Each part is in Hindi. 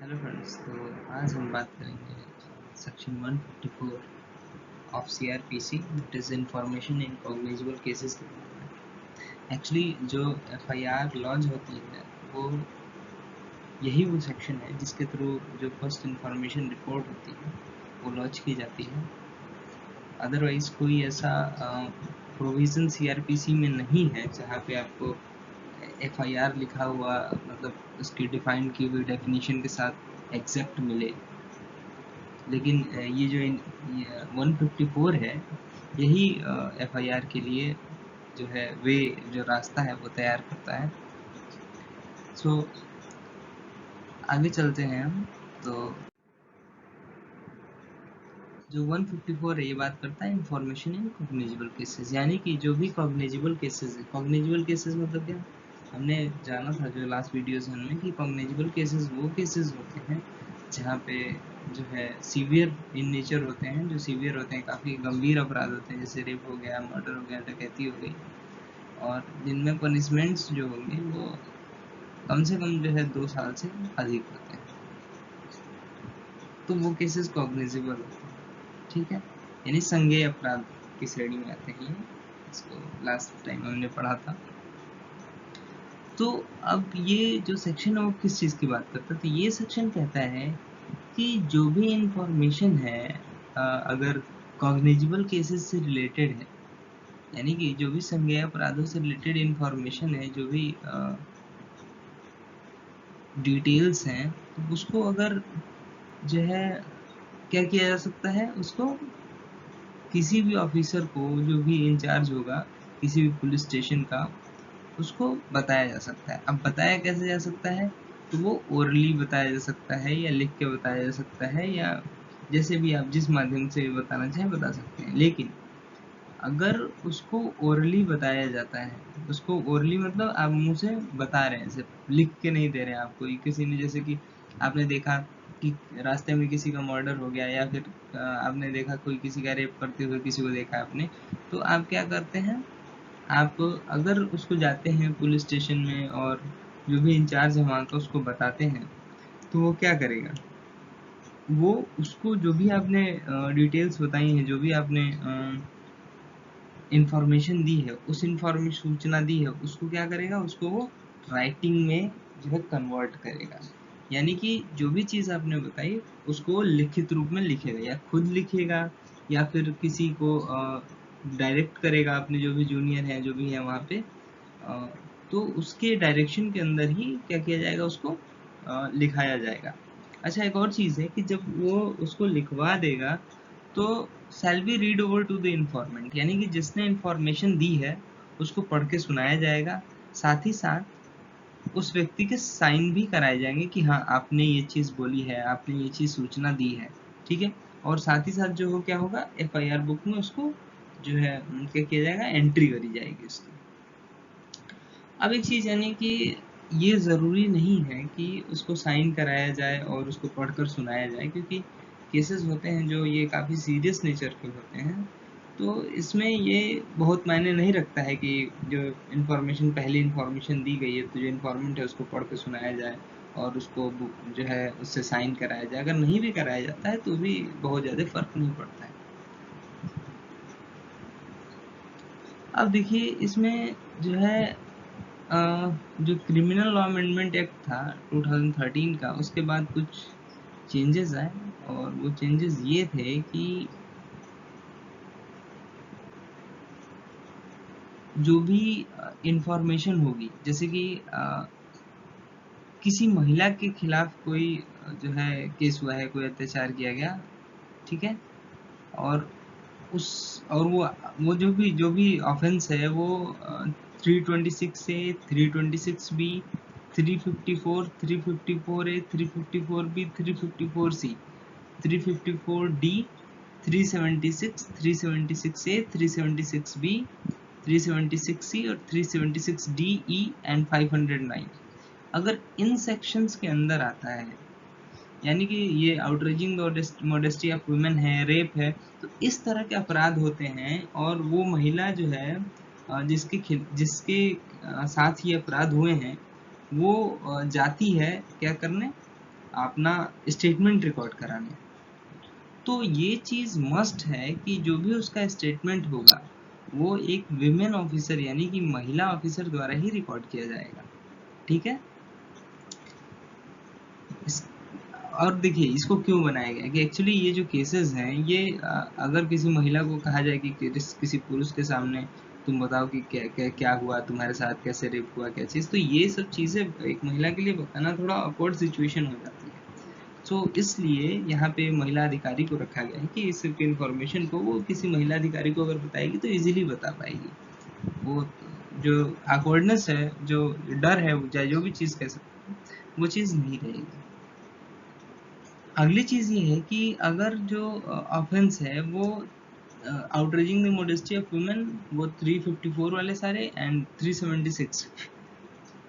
Hello friends. तो आज हम बात करेंगे section 154 of CrPC, that is information in cognizable cases के बारे में। एक्चुअली जो एफआईआर लॉन्च होती है वो यही वो सेक्शन है जिसके थ्रू जो फर्स्ट इंफॉर्मेशन रिपोर्ट होती है वो लॉन्च की जाती है। अदरवाइज कोई ऐसा प्रोविज़न सीआरपीसी में नहीं है जहाँ पे आपको एफआईआर लिखा हुआ मतलब उसकी डिफाइन की हुई डेफिनेशन के साथ एग्जैक्ट मिले। लेकिन ये जो 154 है यही एफआईआर के लिए जो है वे जो रास्ता है वो तैयार करता है। सो आगे चलते हैं हम। तो जो 154 है ये बात करता है इंफॉर्मेशन इन कॉग्निजेबल केसेस, यानी कि जो भी कॉग्निजेबल केसेस है। कॉग्निजेबल केसेस मतलब क्या, हमने जाना था जो लास्ट वीडियोस में कि कॉग्निजेबल केसेस वो केसेस होते हैं जहाँ पे जो है सीवियर इन नेचर होते हैं, जो सीवियर होते हैं, काफ़ी गंभीर अपराध होते हैं, जैसे रेप हो गया, मर्डर हो गया, डकैती हो गई, और जिनमें पनिशमेंट्स जो होंगे वो कम से कम जो है 2 साल से अधिक होते हैं। तो वो केसेस कॉग्निजेबल होते हैं, ठीक है, यानी संज्ञेय अपराध की श्रेणी में आते हैं। इसको लास्ट टाइम हमने पढ़ा था। तो अब ये जो सेक्शन है वो किस चीज़ की बात करता है, तो ये सेक्शन कहता है कि जो भी इंफॉर्मेशन है अगर कॉग्निजेबल केसेस से रिलेटेड है, यानी कि जो भी संज्ञेय अपराधों से रिलेटेड इंफॉर्मेशन है, जो भी डिटेल्स हैं, तो उसको अगर जो है क्या किया जा सकता है, उसको किसी भी ऑफिसर को जो भी इंचार्ज होगा किसी भी पुलिस स्टेशन का, उसको बताया जा सकता है। अब बताया कैसे जा सकता है, तो वो ओरली बताया जा सकता है या लिख के बताया जा सकता है, या जैसे भी आप जिस माध्यम से बताना चाहें बता सकते हैं। लेकिन अगर उसको ओरली बताया जाता है, उसको ओरली मतलब आप मुंह से बता रहे हैं, सिर्फ लिख के नहीं दे रहे हैं आपको। किसी ने, जैसे कि आपने देखा कि रास्ते में किसी का मर्डर हो गया, या फिर आपने देखा कोई किसी का रेप करते हुए किसी को देखा आपने, तो आप क्या करते हैं, आप अगर उसको जाते हैं पुलिस स्टेशन में और जो भी इंचार्ज है वहाँ का उसको बताते हैं, तो वो क्या करेगा, वो उसको जो भी आपने डिटेल्स बताई हैं, जो भी आपने इंफॉर्मेशन दी है, उस इंफॉर्मेशन सूचना दी है, उसको क्या करेगा, उसको वो राइटिंग में जो है कन्वर्ट करेगा। यानी कि जो भी चीज़ आपने बताई उसको वो लिखित रूप में लिखेगा, या खुद लिखेगा या फिर किसी को डायरेक्ट करेगा, अपने जो भी जूनियर हैं जो भी हैं वहाँ पे, अ, तो उसके डायरेक्शन के अंदर ही क्या किया जाएगा, उसको लिखाया जाएगा। अच्छा, एक और चीज़ है कि जब वो उसको लिखवा देगा तो shall be read over to the informant, यानी कि जिसने इन्फॉर्मेशन दी है उसको पढ़ के सुनाया जाएगा। साथ ही साथ उस व्यक्ति के साइन भी कराए जाएंगे कि हाँ आपने ये चीज़ बोली है, आपने ये चीज़ सूचना दी है, ठीक है। और साथ ही साथ जो हो क्या होगा, एफआईआर बुक में उसको जो है क्या किया जाएगा, एंट्री करी जाएगी उसकी। अब एक चीज़ यानी कि ये ज़रूरी नहीं है कि उसको साइन कराया जाए और उसको पढ़कर सुनाया जाए, क्योंकि केसेस होते हैं जो ये काफ़ी सीरियस नेचर के होते हैं। तो इसमें ये बहुत मायने नहीं रखता है कि जो इन्फॉर्मेशन, पहली इन्फॉर्मेशन दी गई है तो जो इन्फॉर्मेंट है उसको पढ़ के सुनाया जाए और उसको जो है उससे साइन कराया जाए। अगर नहीं भी कराया जाता है तो भी बहुत ज़्यादा फ़र्क नहीं पड़ता है। अब देखिए इसमें जो है जो क्रिमिनल लॉ अमेंडमेंट एक्ट था 2013 का, उसके बाद कुछ चेंजेस आए, और वो चेंजेस ये थे कि जो भी इंफॉर्मेशन होगी, जैसे कि किसी महिला के खिलाफ कोई जो है केस हुआ है, कोई अत्याचार किया गया, ठीक है, और उस और वो जो भी ऑफेंस है वो 326 से 326 बी, 354, 354 ए, 354 बी, 354 सी, 354 डी, 376, 376 ए, 376 बी, 376 सी और 376 डी ई एंड 509, अगर इन सेक्शंस के अंदर आता है, यानी कि ये आउटरेजिंग मॉडेस्टी ऑफ वुमेन है, रेप है, तो इस तरह के अपराध होते हैं, और वो महिला जो है जिसके साथ ये अपराध हुए हैं वो जाती है क्या करने, अपना स्टेटमेंट रिकॉर्ड कराने। तो ये चीज़ मस्ट है कि जो भी उसका स्टेटमेंट होगा वो एक विमेन ऑफिसर यानी कि महिला ऑफिसर द्वारा ही रिकॉर्ड किया जाएगा। ठीक है। और देखिए इसको क्यों बनाया गया कि एक्चुअली ये जो केसेस हैं ये अगर किसी महिला को कहा जाए कि किसी पुरुष के सामने तुम बताओ कि क्या हुआ तुम्हारे साथ, कैसे रेप हुआ, क्या चीज़, तो ये सब चीज़ें एक महिला के लिए बताना थोड़ा ऑकवर्ड सिचुएशन हो जाती है। तो इसलिए यहाँ पे महिला अधिकारी को रखा गया है कि इस इन्फॉर्मेशन को वो किसी महिला अधिकारी को अगर बताएगी तो इजीली बता पाएगी। वो जो ऑकवर्डनेस है, जो डर है, चाहे जो भी चीज़ कह सकते हैं, वो चीज़ नहीं रहेगी। अगली चीज़ ये है कि अगर जो ऑफेंस है वो outraging the modesty of women, वो 354 वाले सारे एंड 376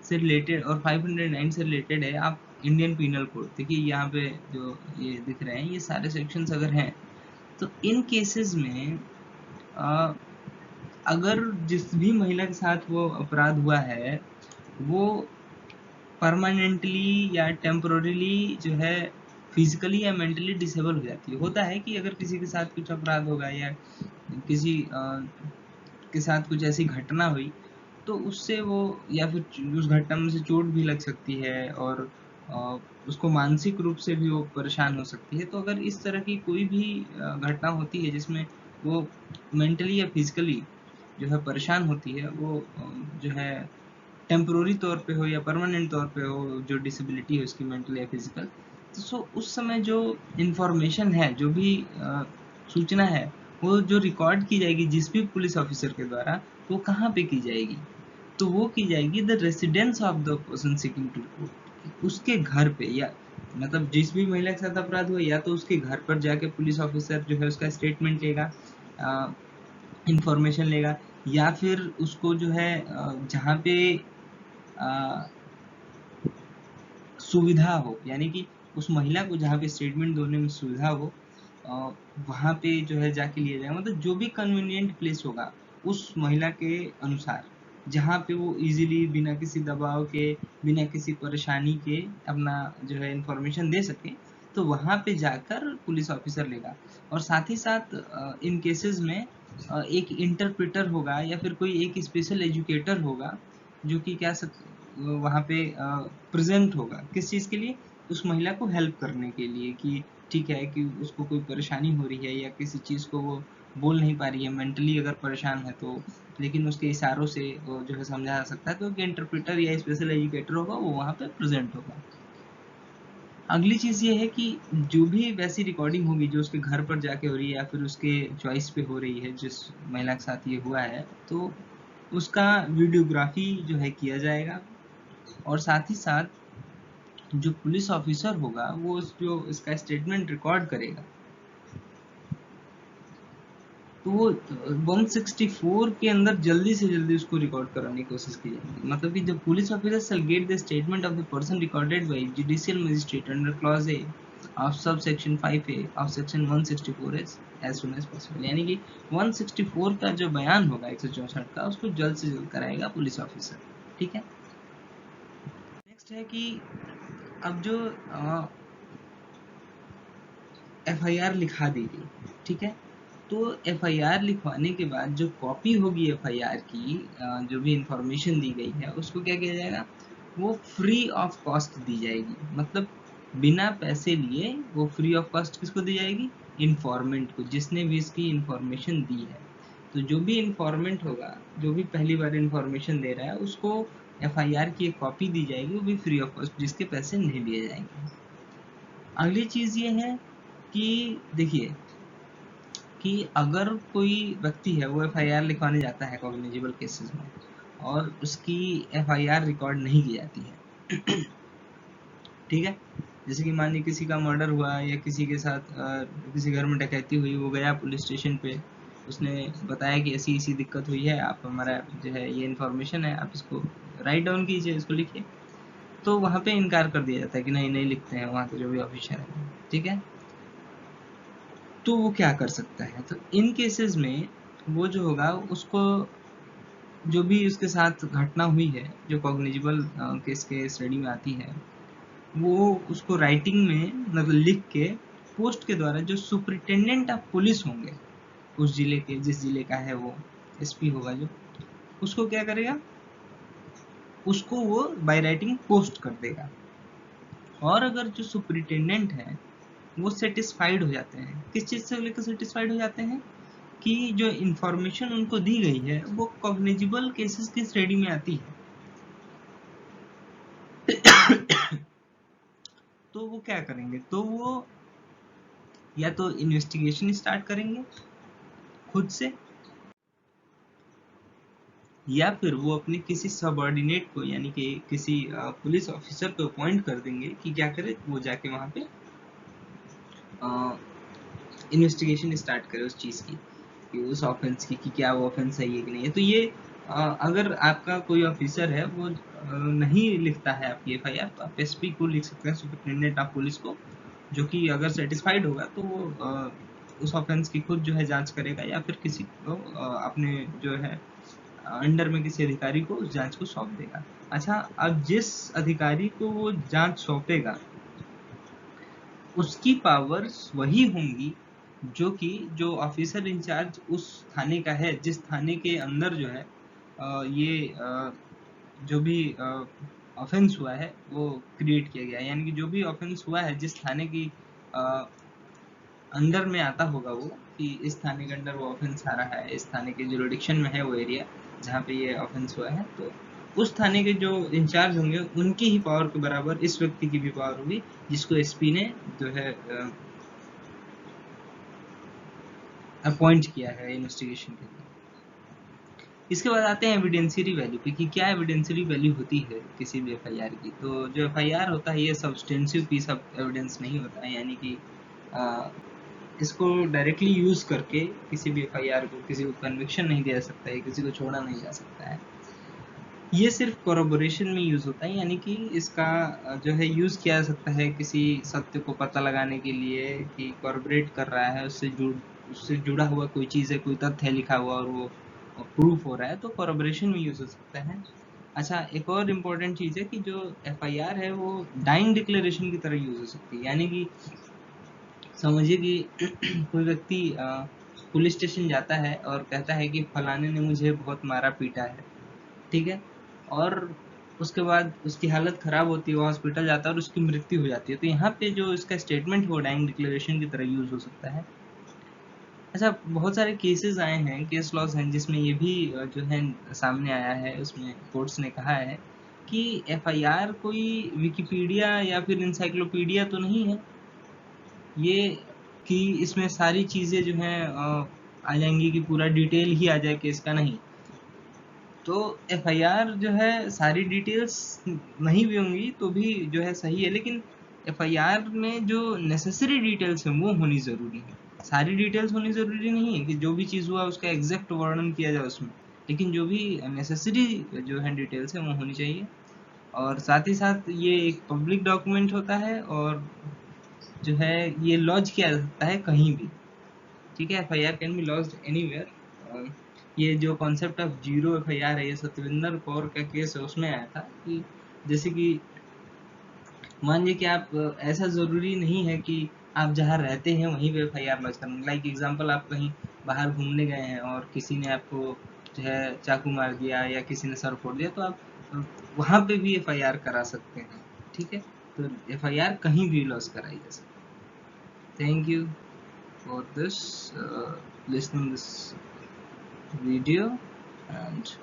से रिलेटेड और 509 से रिलेटेड है। आप इंडियन पीनल कोड देखिए, यहाँ पे जो ये दिख रहे हैं ये सारे सेक्शंस अगर हैं तो इन केसेस में अगर जिस भी महिला के साथ वो अपराध हुआ है वो परमानेंटली या टेम्पोररीली जो है फिजिकली या मेंटली डिसेबल हो जाती है। होता है कि अगर किसी के साथ कुछ अपराध होगा या किसी के साथ कुछ ऐसी घटना हुई तो उससे वो या फिर उस घटना में से चोट भी लग सकती है और उसको मानसिक रूप से भी वो परेशान हो सकती है। तो अगर इस तरह की कोई भी घटना होती है जिसमें वो मेंटली या फिजिकली जो है परेशान होती है, वो जो है टेम्पोररी तौर पे हो या परमानेंट तौर पे हो, जो डिसेबिलिटी है उसकी मेंटल या फिजिकल, तो सो उस समय जो इंफॉर्मेशन है, जो भी सूचना है, वो जो रिकॉर्ड की जाएगी जिस भी पुलिस ऑफिसर के द्वारा, वो कहाँ पे की जाएगी? तो वो की जाएगी the residence of the person seeking to report, उसके घर पे, या मतलब जिस भी महिला के साथ अपराध हुआ या तो उसके घर पर जाके पुलिस ऑफिसर जो है उसका स्टेटमेंट लेगा, इंफॉर्मेशन लेगा, या फिर उसको जो है जहाँ पे सुविधा हो, यानी कि उस महिला को जहाँ पे स्टेटमेंट देने में सुविधा हो वहाँ पे जो है जाके लिया जाएगा। मतलब जो भी कन्वीनियंट प्लेस होगा उस महिला के अनुसार, जहाँ पे वो इजीली बिना किसी दबाव के, बिना किसी परेशानी के अपना जो है इंफॉर्मेशन दे सके, तो वहाँ पे जाकर पुलिस ऑफिसर लेगा। और साथ ही साथ इन केसेस में एक इंटरप्रेटर होगा या फिर कोई एक स्पेशल एजुकेटर होगा जो कि क्या वहाँ पे प्रेजेंट होगा। किस चीज़ के लिए? उस महिला को हेल्प करने के लिए कि ठीक है कि उसको कोई परेशानी हो रही है या किसी चीज़ को वो बोल नहीं पा रही है, मेंटली अगर परेशान है तो, लेकिन उसके इशारों से वो जो है समझा जा सकता है, तो एक इंटरप्रेटर या स्पेशल एजुकेटर होगा, वो वहाँ पे प्रेजेंट होगा। अगली चीज़ ये है कि जो भी वैसी रिकॉर्डिंग होगी जो उसके घर पर जाके हो रही है या फिर उसके चॉइस पे हो रही है, जिस महिला के साथ ये हुआ है, तो उसका वीडियोग्राफी जो है किया जाएगा। और साथ ही साथ जो पुलिस ऑफिसर होगा वो जो इसका स्टेटमेंट रिकॉर्ड करेगा, तो वो 164 के अंदर जल्दी से जल्दी उसको रिकॉर्ड कराने की कोशिश की जाएगी। मतलब कि जब police officer shall get the statement of the person recorded by judicial magistrate under clause A of sub section 5A of section 164 as soon as possible, यानी कि 164 का जो बयान होगा 164 का, उसको जल्द से जल्द कराएगा पुलिस ऑफिसर। ठीक है। नेक्स्ट है कि अब जो FIR लिखा दी गई, ठीक है, तो FIR लिखवाने के बाद जो कॉपी होगी FIR की, जो भी इंफॉर्मेशन दी गई है उसको क्या किया जाएगा, वो फ्री ऑफ कॉस्ट दी जाएगी। मतलब बिना पैसे लिए वो फ्री ऑफ कॉस्ट किसको दी जाएगी? इन्फॉर्मेंट को, जिसने भी इसकी इंफॉर्मेशन दी है। तो जो भी इंफॉर्मेंट होगा, जो भी पहली बार इंफॉर्मेशन दे रहा है, उसको FIR की एक कॉपी दी जाएगी, वो भी फ्री ऑफ कॉस्ट, जिसके पैसे नहीं लिए जाएंगे। अगली चीज़ ये है कि देखिए कि अगर कोई व्यक्ति है वो FIR लिखवाने जाता है कॉग्निजेबल केसेस में और उसकी FIR रिकॉर्ड नहीं की जाती है ठीक है, जैसे कि मान लीजिए किसी का मर्डर हुआ या किसी के साथ किसी घर में डकैती हुई, वो गया पुलिस स्टेशन पे, उसने बताया कि ऐसी ऐसी दिक्कत हुई है, आप हमारा जो है ये इन्फॉर्मेशन है, आप इसको राइट डाउन कीजिए, इसको लिखिए। तो वहाँ पे इनकार कर दिया जाता है कि नहीं नहीं लिखते हैं वहाँ के जो भी ऑफिसर है। ठीक है, तो वो क्या कर सकता है? तो इन केसेस में वो जो होगा उसको, जो भी उसके साथ घटना हुई है जो कॉग्निजेबल केस के स्टडी में आती है, वो उसको राइटिंग में मतलब लिख के पोस्ट के द्वारा जो सुपरिटेंडेंट ऑफ पुलिस होंगे उस जिले के, जिस जिले का है वो एसपी होगा जो, उसको क्या करेगा, उसको वो बाय राइटिंग पोस्ट कर देगा। और अगर जो सुपरिटेंडेंट है वो सेटिस्फाइड हो जाते हैं, किस चीज़ से लेकर सेटिस्फाइड हो जाते हैं कि जो इंफॉर्मेशन उनको दी गई है वो कॉग्निजिबल केसेस की श्रेणी में आती है, तो वो क्या करेंगे, तो वो या तो इन्वेस्टिगेशन स्टार्ट करेंगे खुद से, या फिर वो अपने किसी सबऑर्डिनेट को यानी कि किसी पुलिस ऑफिसर को अपॉइंट कर देंगे कि क्या करे, वो जाके वहाँ पे इन्वेस्टिगेशन स्टार्ट करे उस चीज़ की, कि उस ऑफेंस की कि क्या वो ऑफेंस है कि नहीं है। तो ये अगर आपका कोई ऑफिसर है वो नहीं लिखता है आपकी एफआईआर, तो आप एसपी को लिख सकते हैं, सुपरिटेंडेंट ऑफ पुलिस को, जो कि अगर सेटिस्फाइड होगा तो वो उस ऑफेंस की खुद जो है जांच करेगा, या फिर किसी को अपने जो है अंडर में किसी अधिकारी को उस जांच को सौंप देगा। अच्छा, अब जिस अधिकारी को वो जांच सौंपेगा उसकी पावर्स वही होंगी जो कि जो ऑफिसर इंचार्ज उस थाने का है, जिस थाने के अंदर जो है ये जो भी ऑफेंस हुआ है वो क्रिएट किया गया है, यानी कि जो भी ऑफेंस हुआ है जिस थाने की अंडर में आता होगा वो, कि इस थाने के अंडर वो ऑफेंस आ रहा है, इस थाने के जुरिडिक्शन में है वो एरिया जहाँ पे ये ऑफेंस हुआ है, तो उस थाने के जो इंचार्ज होंगे उनकी ही पावर के बराबर इस व्यक्ति की भी पावर होगी, जिसको एसपी ने जो है अपॉइंट किया है इन्वेस्टिगेशन के लिए। इसके बाद आते हैं एविडेंशियरी वैल्यू पे, कि क्या एविडेंशियरी वैल्यू होती है किसी भी एफआईआर की। तो जो एफआईआर होता है ये सब्सटेंसिव पीस ऑफ एविडेंस नहीं होता है, यानी कि इसको डायरेक्टली यूज करके किसी भी एफआईआर को, किसी को कन्विक्शन नहीं दिया जा सकता है, किसी को छोड़ा नहीं जा सकता है। ये सिर्फ कोरोबोरेशन में यूज होता है, यानी कि इसका जो है यूज किया जा सकता है किसी सत्य को पता लगाने के लिए, कि कोरोबोरेट कर रहा है, उससे जुड़ा हुआ कोई चीज़ है, कोई तथ्य है लिखा हुआ और वो प्रूफ हो रहा है, तो कोरोबोरेशन में यूज हो सकता है। अच्छा, एक और इम्पोर्टेंट चीज़ है कि जो एफआईआर है वो डाइंग डिक्लेरेशन की तरह यूज हो सकती है, यानी कि समझिए कि कोई व्यक्ति पुलिस स्टेशन जाता है और कहता है कि फलाने ने मुझे बहुत मारा पीटा है, ठीक है, और उसके बाद उसकी हालत खराब होती है, वो हॉस्पिटल जाता है और उसकी मृत्यु हो जाती है, तो यहाँ पे जो इसका स्टेटमेंट वो डाइंग डिक्लेरेशन की तरह यूज हो सकता है। अच्छा, बहुत सारे केसेस आए हैं, केस लॉस हैं, जिसमें ये भी जो है सामने आया है, उसमें कोर्ट्स ने कहा है कि एफआईआर कोई विकिपीडिया या फिर इंसाइक्लोपीडिया तो नहीं है, ये कि इसमें सारी चीज़ें जो हैं आ जाएंगी, कि पूरा डिटेल ही आ जाए केस का, नहीं। तो एफआईआर जो है सारी डिटेल्स नहीं भी होंगी तो भी जो है सही है, लेकिन एफआईआर में जो नेसेसरी डिटेल्स हैं वो होनी ज़रूरी है। सारी डिटेल्स होनी ज़रूरी नहीं है कि जो भी चीज़ हुआ उसका एग्जैक्ट वर्णन किया जाए उसमें, लेकिन जो भी नेसेसरी जो है डिटेल्स है वो होनी चाहिए। और साथ ही साथ ये एक पब्लिक डॉक्यूमेंट होता है, और जो है ये लॉन्च किया जा सकता है कहीं भी, ठीक है। FIR can be launched anywhere. ये जो कॉन्सेप्ट ऑफ जीरो एफआईआर है, ये सतविंदर कौर का केस है, उसमें आया था कि जैसे कि मान लीजिए कि आप ऐसा ज़रूरी नहीं है कि आप जहाँ रहते हैं वहीं पे एफआईआर लॉन्च करना। लाइक एग्जांपल, आप कहीं बाहर घूमने गए हैं और किसी ने आपको जो है चाकू मार दिया या किसी ने सर फोड़ दिया, तो आप वहाँ पे भी एफआईआर करा सकते हैं, ठीक है। तो एफआईआर कहीं भी लॉन्च कराई जा सकती है। Thank you for this listening this video, and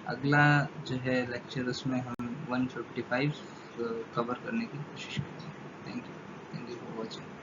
अगला जो है लेक्चर उसमें हम 155 कवर करने की कोशिश करेंगे। Thank you for watching.